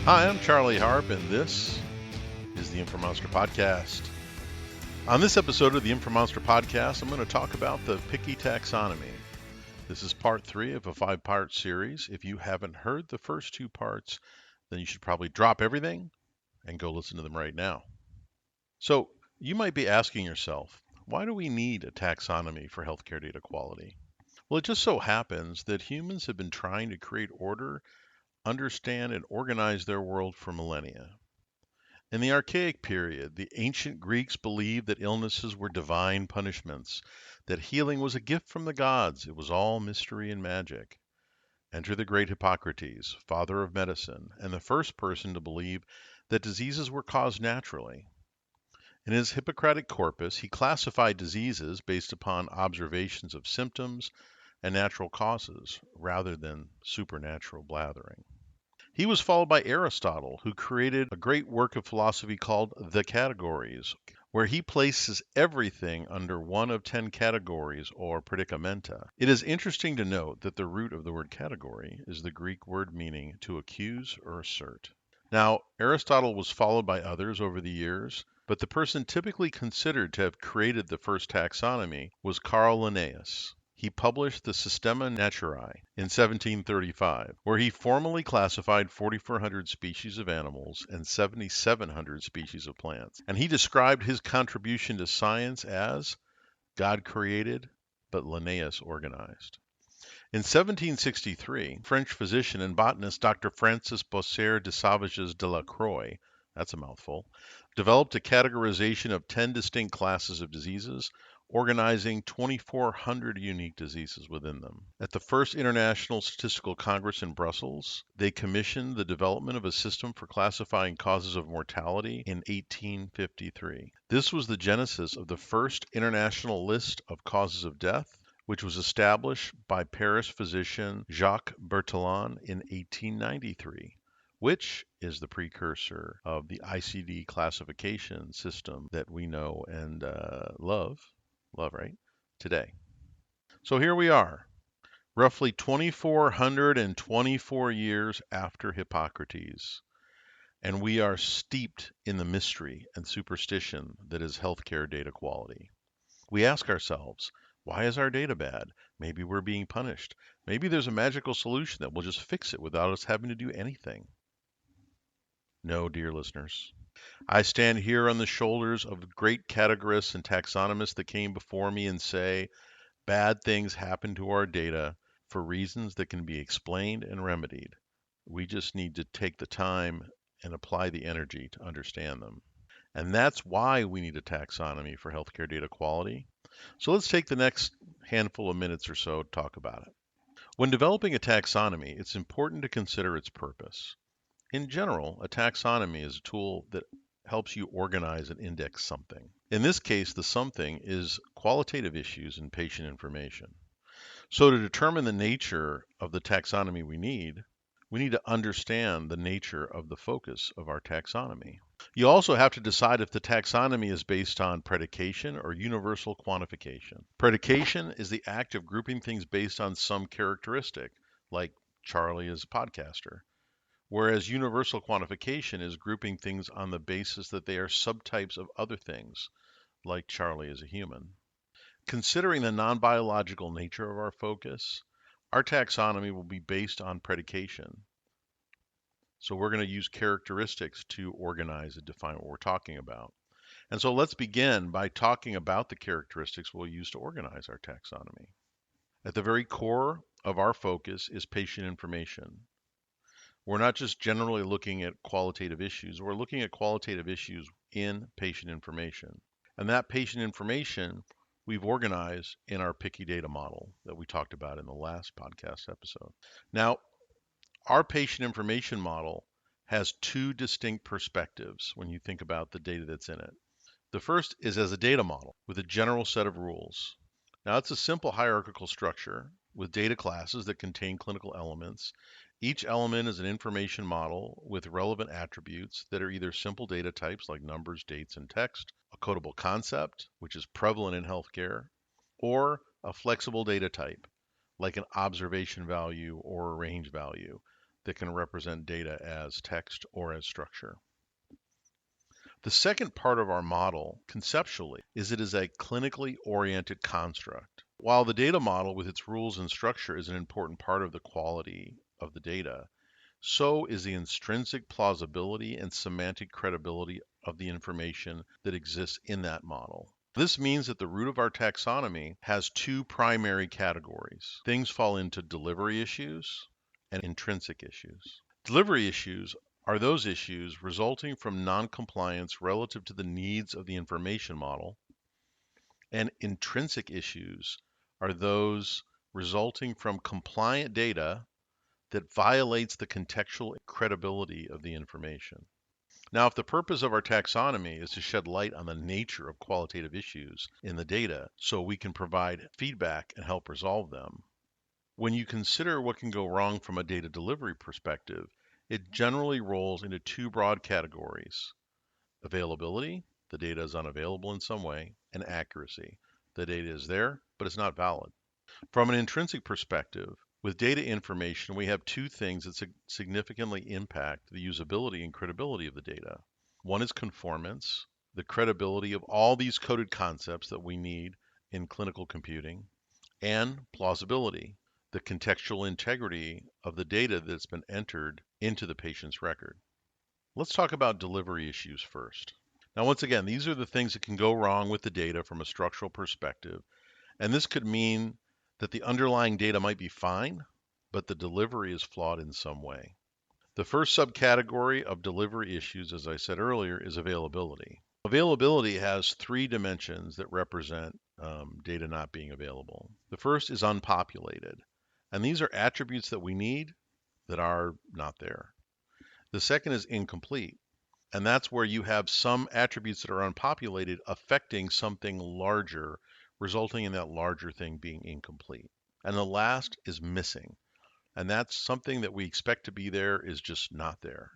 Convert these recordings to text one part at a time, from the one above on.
Hi, I'm Charlie Harp, and this is the Informonster Podcast. On this episode of the Informonster Podcast, I'm going to talk about the PIQI Taxonomy. This is part 3 of a 5-part series. If you haven't heard the first 2 parts, then you should probably drop everything and go listen to them right now. So, you might be asking yourself, why do we need a taxonomy for healthcare data quality? Well, it just so happens that humans have been trying to create order, understand, and organize their world for millennia. In the archaic period, the ancient Greeks believed that illnesses were divine punishments, that healing was a gift from the gods, it was all mystery and magic. Enter the great Hippocrates, father of medicine, and the first person to believe that diseases were caused naturally. In his Hippocratic corpus, he classified diseases based upon observations of symptoms and natural causes rather than supernatural blathering. He was followed by Aristotle, who created a great work of philosophy called The Categories, where he places everything under one of 10 categories or predicamenta. It is interesting to note that the root of the word category is the Greek word meaning to accuse or assert. Now, Aristotle was followed by others over the years, but the person typically considered to have created the first taxonomy was Carl Linnaeus. He published the Systema Naturae in 1735, where he formally classified 4,400 species of animals and 7,700 species of plants. And he described his contribution to science as God created, but Linnaeus organized. In 1763, French physician and botanist Dr. Francis Bossert de Sauvages de la Croix, that's a mouthful, developed a categorization of 10 distinct classes of diseases, organizing 2,400 unique diseases within them. At the first International Statistical Congress in Brussels, they commissioned the development of a system for classifying causes of mortality in 1853. This was the genesis of the first international list of causes of death, which was established by Paris physician Jacques Berthelon in 1893, which is the precursor of the ICD classification system that we know and love, right, today. So here we are, roughly 2,424 years after Hippocrates, and we are steeped in the mystery and superstition that is healthcare data quality. We ask ourselves, why is our data bad? Maybe we're being punished. Maybe there's a magical solution that will just fix it without us having to do anything. No, dear listeners. I stand here on the shoulders of the great categorists and taxonomists that came before me and say, bad things happen to our data for reasons that can be explained and remedied. We just need to take the time and apply the energy to understand them. And that's why we need a taxonomy for healthcare data quality. So let's take the next handful of minutes or so to talk about it. When developing a taxonomy, it's important to consider its purpose. In general, a taxonomy is a tool that helps you organize and index something. In this case, the something is qualitative issues in patient information. So to determine the nature of the taxonomy we need to understand the nature of the focus of our taxonomy. You also have to decide if the taxonomy is based on predication or universal quantification. Predication is the act of grouping things based on some characteristic, like Charlie is a podcaster, whereas universal quantification is grouping things on the basis that they are subtypes of other things, like Charlie is a human. Considering the non-biological nature of our focus, our taxonomy will be based on predication. So we're going to use characteristics to organize and define what we're talking about. And so let's begin by talking about the characteristics we'll use to organize our taxonomy. At the very core of our focus is patient information. We're not just generally looking at qualitative issues, we're looking at qualitative issues in patient information. And that patient information we've organized in our PIQI data model that we talked about in the last podcast episode. Now, our patient information model has 2 distinct perspectives when you think about the data that's in it. The first is as a data model with a general set of rules. Now, it's a simple hierarchical structure with data classes that contain clinical elements. Each element is an information model with relevant attributes that are either simple data types like numbers, dates, and text, a codable concept, which is prevalent in healthcare, or a flexible data type like an observation value or a range value, that can represent data as text or as structure. The second part of our model, conceptually, is it is a clinically oriented construct. While the data model with its rules and structure is an important part of the quality of the data, so is the intrinsic plausibility and semantic credibility of the information that exists in that model. This means that the root of our taxonomy has two primary categories. Things fall into delivery issues and intrinsic issues. Delivery issues are those issues resulting from noncompliance relative to the needs of the information model, and intrinsic issues are those resulting from compliant data that violates the contextual credibility of the information. Now, if the purpose of our taxonomy is to shed light on the nature of qualitative issues in the data so we can provide feedback and help resolve them, when you consider what can go wrong from a data delivery perspective, it generally rolls into two broad categories: availability, the data is unavailable in some way, and accuracy, the data is there, but it's not valid. From an intrinsic perspective, with data information, we have two things that significantly impact the usability and credibility of the data. One is conformance, the credibility of all these coded concepts that we need in clinical computing, and plausibility, the contextual integrity of the data that's been entered into the patient's record. Let's talk about delivery issues first. Now, once again, these are the things that can go wrong with the data from a structural perspective, and this could mean that the underlying data might be fine, but the delivery is flawed in some way. The first subcategory of delivery issues, as I said earlier, is availability. Availability has three dimensions that represent data not being available. The first is unpopulated, and these are attributes that we need that are not there. The second is incomplete, and that's where you have some attributes that are unpopulated affecting something larger, resulting in that larger thing being incomplete. And the last is missing, and that's something that we expect to be there is just not there.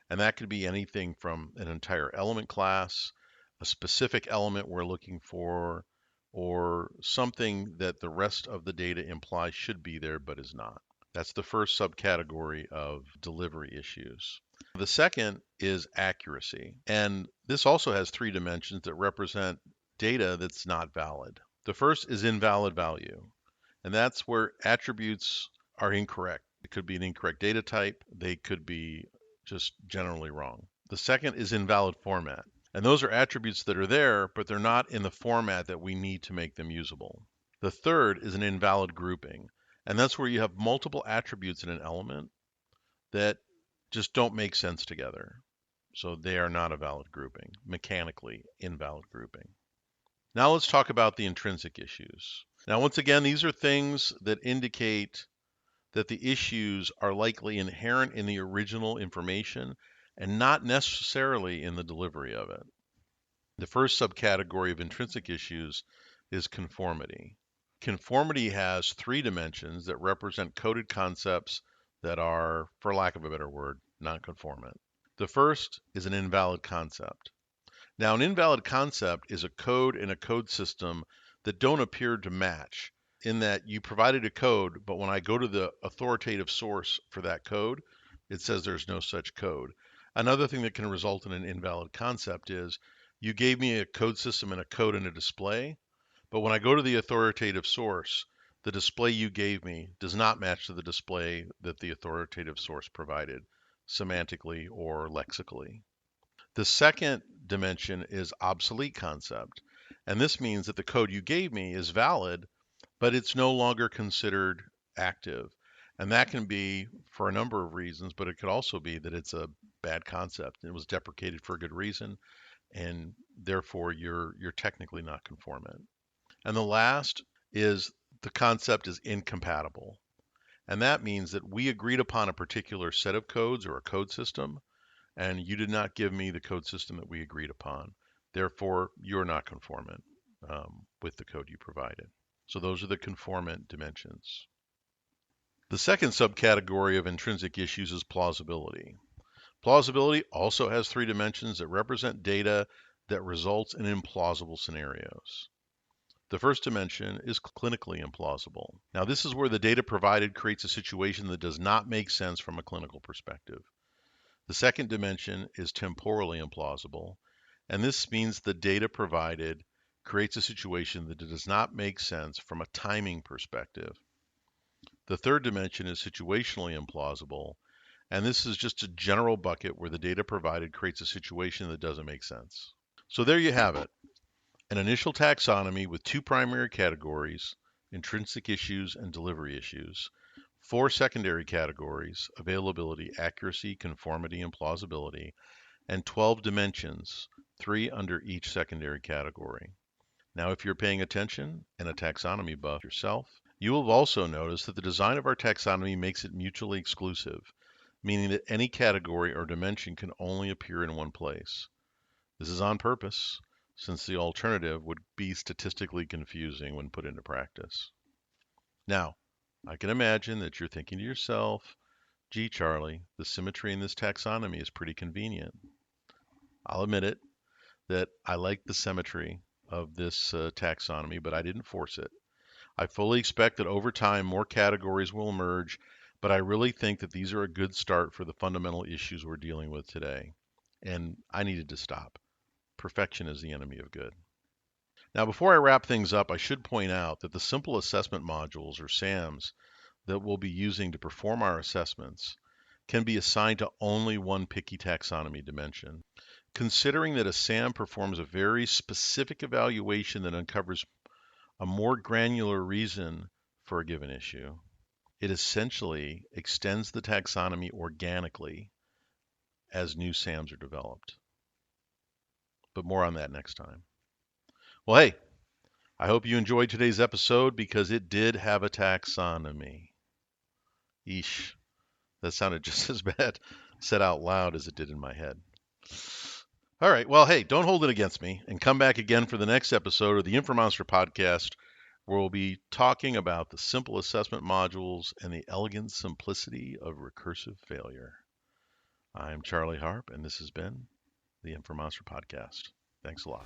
And that could be anything from an entire element class, a specific element we're looking for, or something that the rest of the data implies should be there but is not. That's the first subcategory of delivery issues. The second is accuracy, and this also has three dimensions that represent data that's not valid. The first is invalid value, and that's where attributes are incorrect. It could be an incorrect data type, they could be just generally wrong. The second is invalid format, and those are attributes that are there, but they're not in the format that we need to make them usable. The third is an invalid grouping, and that's where you have multiple attributes in an element that just don't make sense together. So they are not a valid grouping, mechanically invalid grouping. Now let's talk about the intrinsic issues. Now, once again, these are things that indicate that the issues are likely inherent in the original information and not necessarily in the delivery of it. The first subcategory of intrinsic issues is conformity. Conformity has three dimensions that represent coded concepts that are, for lack of a better word, non-conformant. The first is an invalid concept. Now, an invalid concept is a code in a code system that don't appear to match, in that you provided a code, but when I go to the authoritative source for that code, it says there's no such code. Another thing that can result in an invalid concept is you gave me a code system and a code and a display, but when I go to the authoritative source, the display you gave me does not match to the display that the authoritative source provided, semantically or lexically. The second dimension is obsolete concept, and this means that the code you gave me is valid, but it's no longer considered active. And that can be for a number of reasons, but it could also be that it's a bad concept. It was deprecated for a good reason, and therefore you're technically not conformant. And the last is the concept is incompatible. And that means that we agreed upon a particular set of codes or a code system, and you did not give me the code system that we agreed upon. Therefore, you're not conformant with the code you provided. So those are the conformant dimensions. The second subcategory of intrinsic issues is plausibility. Plausibility also has three dimensions that represent data that results in implausible scenarios. The first dimension is clinically implausible. Now, this is where the data provided creates a situation that does not make sense from a clinical perspective. The second dimension is temporally implausible, and this means the data provided creates a situation that does not make sense from a timing perspective. The third dimension is situationally implausible, and this is just a general bucket where the data provided creates a situation that doesn't make sense. So there you have it. An initial taxonomy with two primary categories, intrinsic issues and delivery issues, four secondary categories, availability, accuracy, conformity, and plausibility, and 12 dimensions, 3 under each secondary category. Now, if you're paying attention and a taxonomy buff yourself, you will have also noticed that the design of our taxonomy makes it mutually exclusive, meaning that any category or dimension can only appear in one place. This is on purpose, since the alternative would be statistically confusing when put into practice. Now, I can imagine that you're thinking to yourself, gee, Charlie, the symmetry in this taxonomy is pretty convenient. I'll admit it, that I like the symmetry of this taxonomy, but I didn't force it. I fully expect that over time more categories will emerge, but I really think that these are a good start for the fundamental issues we're dealing with today. And I needed to stop. Perfection is the enemy of good. Now, before I wrap things up, I should point out that the simple assessment modules, or SAMs, that we'll be using to perform our assessments can be assigned to only one PIQI taxonomy dimension. Considering that a SAM performs a very specific evaluation that uncovers a more granular reason for a given issue, it essentially extends the taxonomy organically as new SAMs are developed. But more on that next time. Well, hey, I hope you enjoyed today's episode because it did have a taxonomy. Eesh, that sounded just as bad said out loud as it did in my head. All right, well, hey, don't hold it against me and come back again for the next episode of the Informonster podcast, where we'll be talking about the simple assessment modules and the elegant simplicity of recursive failure. I'm Charlie Harp, and this has been the Informonster podcast. Thanks a lot.